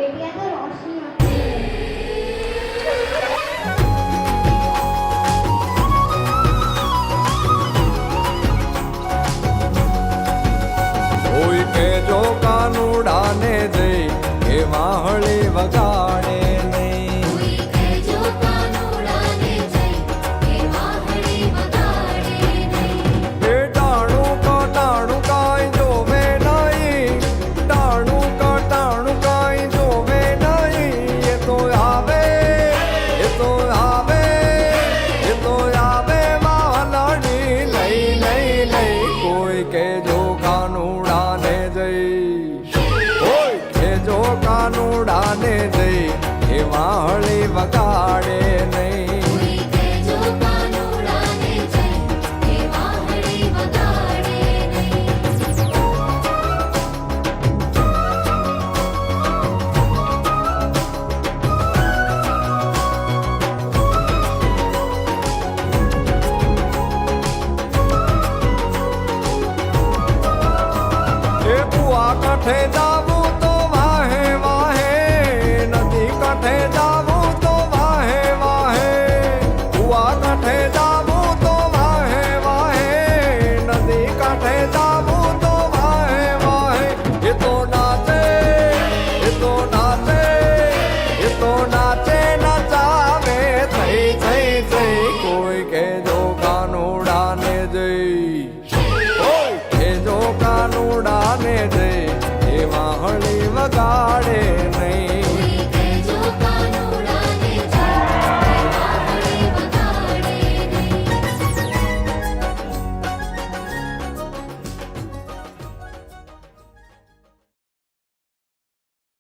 बेटिया तो रोशनी होती है। કોઈ કે જો કાનુડાને જઈ એ વાહળી વગાડે નહીં. કોઈ કહેજો કાનુડાને જઈ કે વાહડી વગાડે નહીં. એ ટાણું કાંઈ જોવે નહીં, ટાણું કાંઈ જોવે નહીં. એ તો આવે વાહલડી લઈ. કોઈ કે જો કાનુડાને જઈ, કોઈ કે જો કાનુડાને જઈ એ વાહળી વગાડે નહીં. કોઈ કહેજો કાનુડાને જઈ કે વાહડી વગાડે નહીં. એ કુવા કાંઠે જાવું તો વાહે વાહે, નદી કાંઠે જાવું તો વાહે વાહે. કુવા કાંઠે જાવું તો વાહે વાહે, નદી કાંઠે જાવું તો વાહે વાહે. એ તો નાચે નચાવે થઈ. કોઈ કે જો કાનુડાને જઈ, કોઈ કે જો કાનુડાને જઈ એ વાહળી વગાડે